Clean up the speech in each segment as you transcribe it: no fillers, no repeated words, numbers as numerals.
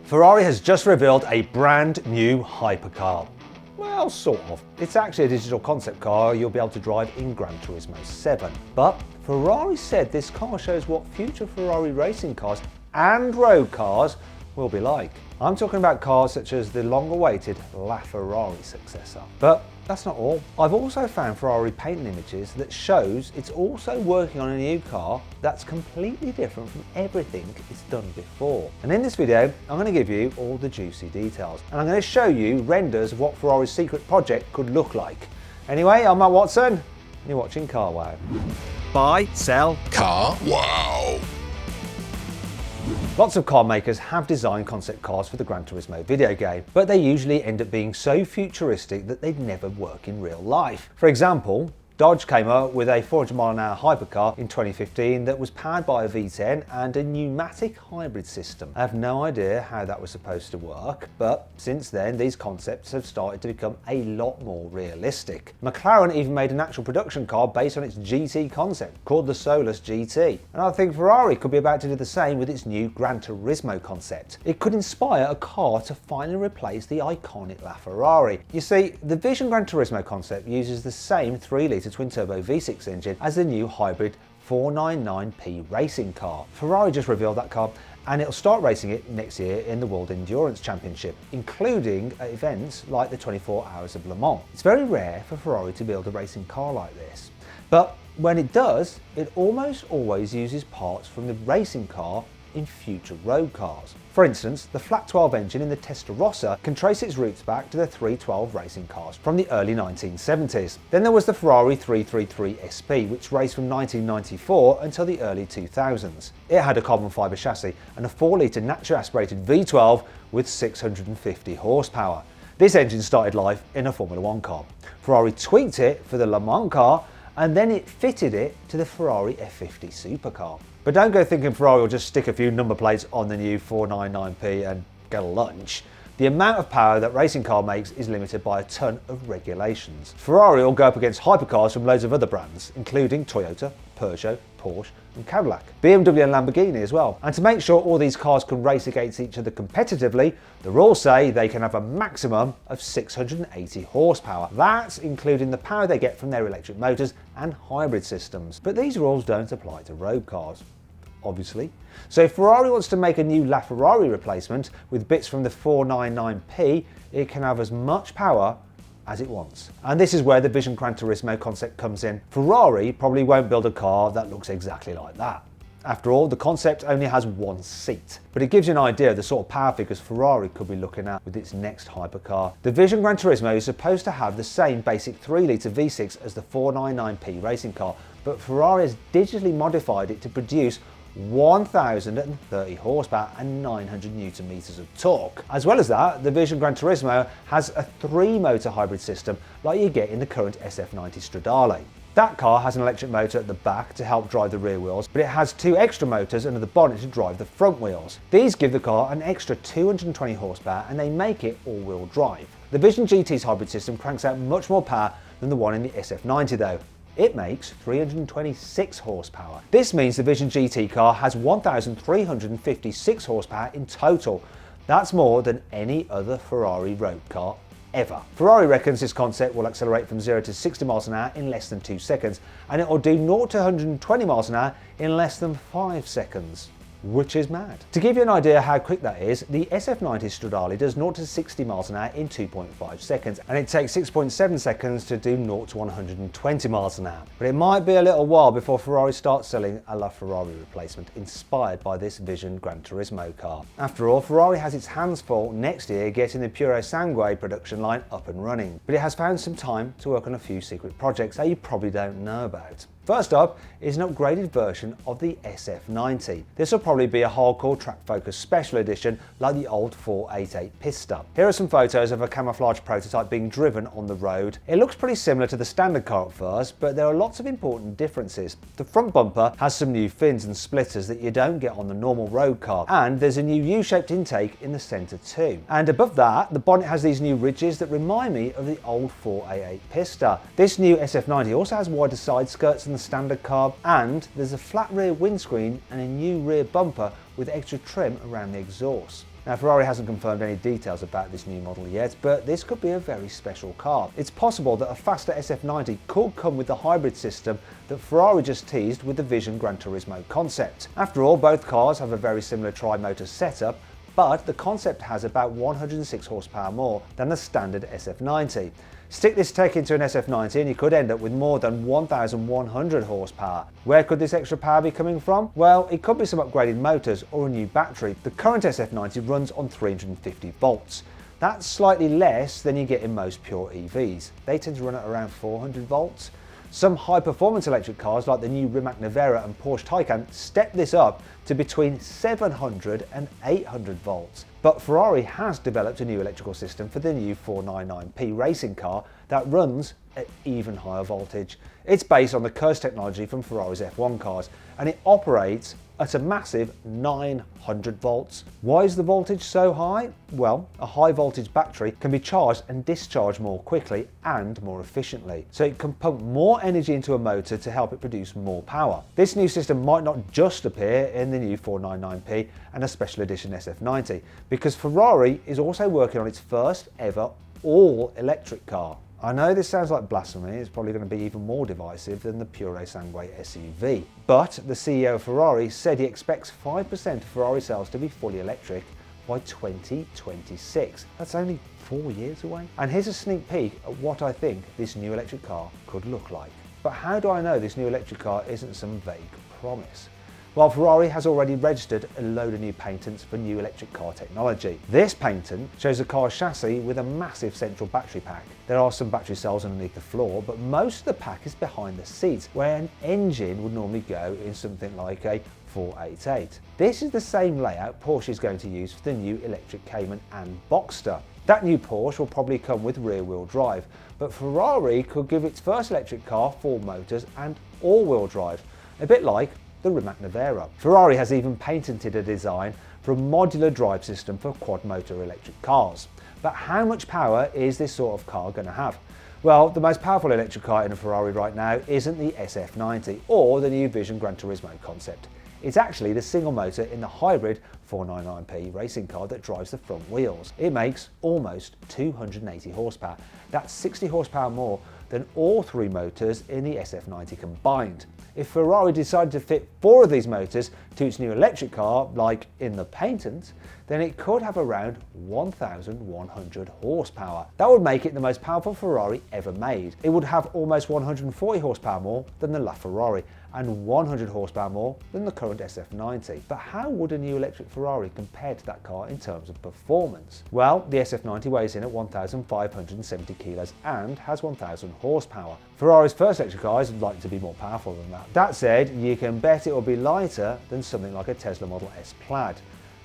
Ferrari has just revealed a brand new hypercar. Well, sort of. It's actually a digital concept car you'll be able to drive in Gran Turismo 7. But Ferrari said this car shows what future Ferrari racing cars and road cars will be like. I'm talking about cars such as the long-awaited LaFerrari successor. But that's not all. I've also found Ferrari painting images that shows it's also working on a new car that's completely different from everything it's done before. And in this video, I'm going to give you all the juicy details. And I'm going to show you renders of what Ferrari's secret project could look like. Anyway, I'm Matt Watson, and you're watching Car Wow. Buy, sell, Car Wow. Lots of car makers have designed concept cars for the Gran Turismo video game, but they usually end up being so futuristic that they'd never work in real life. For example, Dodge came up with a 400-mile-an-hour hypercar in 2015 that was powered by a V10 and a pneumatic hybrid system. I have no idea how that was supposed to work, but since then these concepts have started to become a lot more realistic. McLaren even made an actual production car based on its GT concept called the Solus GT, and I think Ferrari could be about to do the same with its new Gran Turismo concept. It could inspire a car to finally replace the iconic LaFerrari. You see, the Vision Gran Turismo concept uses the same 3-litre twin-turbo V6 engine as the new hybrid 499P racing car. Ferrari just revealed that car, and it'll start racing it next year in the World Endurance Championship, including at events like the 24 Hours of Le Mans. It's very rare for Ferrari to build a racing car like this, but when it does, it almost always uses parts from the racing car in future road cars. For instance, the flat 12 engine in the Testarossa can trace its roots back to the 312 racing cars from the early 1970s. Then there was the Ferrari 333 SP, which raced from 1994 until the early 2000s. It had a carbon fibre chassis and a 4-litre naturally aspirated V12 with 650 horsepower. This engine started life in a Formula 1 car. Ferrari tweaked it for the Le Mans car, and then it fitted it to the Ferrari F50 supercar. But don't go thinking Ferrari will just stick a few number plates on the new 499P and get a lunch. The amount of power that racing car makes is limited by a ton of regulations. Ferrari will go up against hypercars from loads of other brands, including Toyota, Peugeot, Porsche and Cadillac, BMW and Lamborghini as well. And to make sure all these cars can race against each other competitively, the rules say they can have a maximum of 680 horsepower. That's including the power they get from their electric motors and hybrid systems. But these rules don't apply to road cars, obviously. So if Ferrari wants to make a new LaFerrari replacement with bits from the 499P, it can have as much power as it wants. And this is where the Vision Gran Turismo concept comes in. Ferrari probably won't build a car that looks exactly like that. After all, the concept only has one seat, but it gives you an idea of the sort of power figures Ferrari could be looking at with its next hypercar. The Vision Gran Turismo is supposed to have the same basic 3-litre V6 as the 499P racing car, but Ferrari has digitally modified it to produce 1,030 horsepower and 900 newton meters of torque. As well as that, the Vision Gran Turismo has a 3-motor hybrid system like you get in the current SF90 Stradale. That car has an electric motor at the back to help drive the rear wheels, but it has 2 extra motors under the bonnet to drive the front wheels. These give the car an extra 220 horsepower and they make it all-wheel drive. The Vision GT's hybrid system cranks out much more power than the one in the SF90 though. It makes 326 horsepower. This means the Vision GT car has 1,356 horsepower in total. That's more than any other Ferrari road car ever. Ferrari reckons this concept will accelerate from 0 to 60 miles an hour in less than 2 seconds, and it will do 0 to 120 miles an hour in less than 5 seconds. Which is mad. To give you an idea how quick that is, the SF90 Stradale does 0 to 60 miles an hour in 2.5 seconds, and it takes 6.7 seconds to do 0 to 120 miles an hour. But it might be a little while before Ferrari starts selling a LaFerrari replacement inspired by this Vision Gran Turismo car. After all, Ferrari has its hands full next year getting the Purosangue production line up and running, but it has found some time to work on a few secret projects that you probably don't know about. First up is an upgraded version of the SF90. This will probably be a hardcore track focus special edition like the old 488 Pista. Here are some photos of a camouflage prototype being driven on the road. It looks pretty similar to the standard car at first, but there are lots of important differences. The front bumper has some new fins and splitters that you don't get on the normal road car, and there's a new U-shaped intake in the centre too. And above that, the bonnet has these new ridges that remind me of the old 488 Pista. This new SF90 also has wider side skirts than the standard car, and there's a flat rear windscreen and a new rear bumper with extra trim around the exhaust. Now, Ferrari hasn't confirmed any details about this new model yet, but this could be a very special car. It's possible that a faster SF90 could come with the hybrid system that Ferrari just teased with the Vision Gran Turismo concept. After all, both cars have a very similar tri-motor setup, but the concept has about 106 horsepower more than the standard SF90. Stick this tech into an SF90 and you could end up with more than 1,100 horsepower. Where could this extra power be coming from? Well, it could be some upgraded motors or a new battery. The current SF90 runs on 350 volts. That's slightly less than you get in most pure EVs. They tend to run at around 400 volts. Some high-performance electric cars like the new Rimac Nevera and Porsche Taycan step this up to between 700 and 800 volts. But Ferrari has developed a new electrical system for the new 499p racing car that runs at even higher voltage. It's based on the CURS technology from Ferrari's F1 cars, and it operates at a massive 900 volts. Why is the voltage so high? Well, a high voltage battery can be charged and discharged more quickly and more efficiently, so it can pump more energy into a motor to help it produce more power. This new system might not just appear in the new 499p and a special edition SF90, because Ferrari is also working on its first ever all-electric car. I know this sounds like blasphemy, it's probably going to be even more divisive than the Purosangue SUV. But the CEO of Ferrari said he expects 5% of Ferrari sales to be fully electric by 2026. That's only 4 years away. And here's a sneak peek at what I think this new electric car could look like. But how do I know this new electric car isn't some vague promise? Well, Ferrari has already registered a load of new patents for new electric car technology. This patent shows a car's chassis with a massive central battery pack. There are some battery cells underneath the floor, but most of the pack is behind the seats, where an engine would normally go in something like a 488. This is the same layout Porsche is going to use for the new electric Cayman and Boxster. That new Porsche will probably come with rear-wheel drive, but Ferrari could give its first electric car 4 motors and all-wheel drive, a bit like the Rimac Nevera. Ferrari has even patented a design for a modular drive system for quad-motor electric cars. But how much power is this sort of car going to have? Well, the most powerful electric car in a Ferrari right now isn't the SF90 or the new Vision Gran Turismo concept. It's actually the single motor in the hybrid 499p racing car that drives the front wheels. It makes almost 280 horsepower. That's 60 horsepower more than all 3 motors in the SF90 combined. If Ferrari decided to fit 4 of these motors to its new electric car, like in the patent, then it could have around 1,100 horsepower. That would make it the most powerful Ferrari ever made. It would have almost 140 horsepower more than the LaFerrari and 100 horsepower more than the current SF90. But how would a new electric Ferrari compare to that car in terms of performance? Well, the SF90 weighs in at 1,570 kilos and has 1,000 horsepower. Ferrari's first electric car is likely to be more powerful than that. That said, you can bet it will be lighter than something like a Tesla Model S Plaid.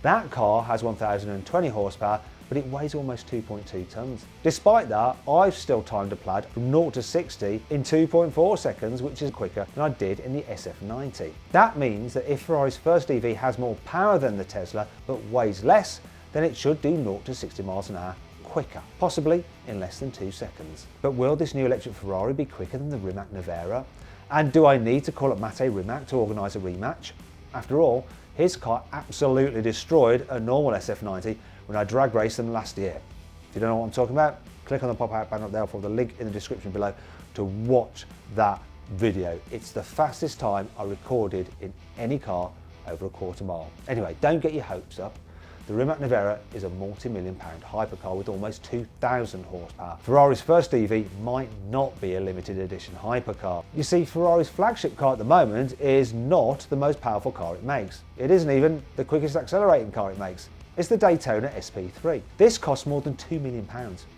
That car has 1,020 horsepower, but it weighs almost 2.2 tons. Despite that, I've still timed a Plaid from 0 to 60 in 2.4 seconds, which is quicker than I did in the SF90. That means that if Ferrari's first EV has more power than the Tesla, but weighs less, then it should do 0 to 60 miles an hour quicker, possibly in less than 2 seconds. But will this new electric Ferrari be quicker than the Rimac Nevera? And do I need to call up Mate Rimac to organise a rematch? After all, his car absolutely destroyed a normal SF90 when I drag raced them last year. If you don't know what I'm talking about, click on the pop-out banner up there for the link in the description below to watch that video. It's the fastest time I recorded in any car over a quarter mile. Anyway, don't get your hopes up. The Rimac Nevera is a multi-million-pound hypercar with almost 2,000 horsepower. Ferrari's first EV might not be a limited edition hypercar. You see, Ferrari's flagship car at the moment is not the most powerful car it makes. It isn't even the quickest accelerating car it makes. It's the Daytona SP3. This costs more than £2 million,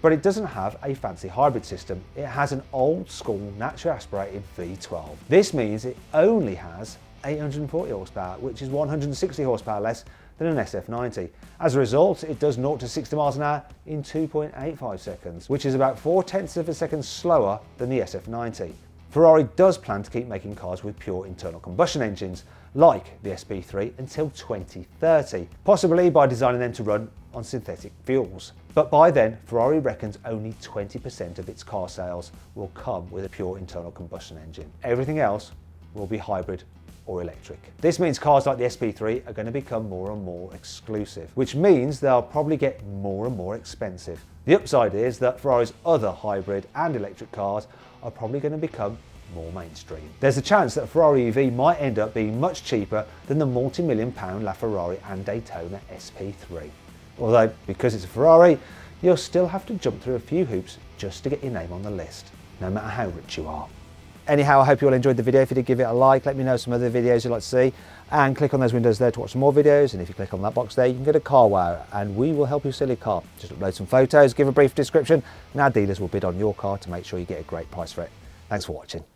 but it doesn't have a fancy hybrid system. It has an old-school naturally aspirated V12. This means it only has 840 horsepower, which is 160 horsepower less than an SF90. As a result, it does 0 to 60 miles an hour in 2.85 seconds, which is about 0.4 of a second slower than the SF90. Ferrari does plan to keep making cars with pure internal combustion engines, like the SP3, until 2030, possibly by designing them to run on synthetic fuels. But by then, Ferrari reckons only 20% of its car sales will come with a pure internal combustion engine. Everything else will be hybrid or electric. This means cars like the SP3 are going to become more and more exclusive, which means they'll probably get more and more expensive. The upside is that Ferrari's other hybrid and electric cars are probably going to become more mainstream. There's a chance that a Ferrari EV might end up being much cheaper than the multi-million-pound LaFerrari and Daytona SP3. Although, because it's a Ferrari, you'll still have to jump through a few hoops just to get your name on the list, no matter how rich you are. Anyhow, I hope you all enjoyed the video. If you did, give it a like. Let me know some other videos you'd like to see. And click on those windows there to watch some more videos. And if you click on that box there, you can go to CarWow and we will help you sell your car. Just upload some photos, give a brief description, and our dealers will bid on your car to make sure you get a great price for it. Thanks for watching.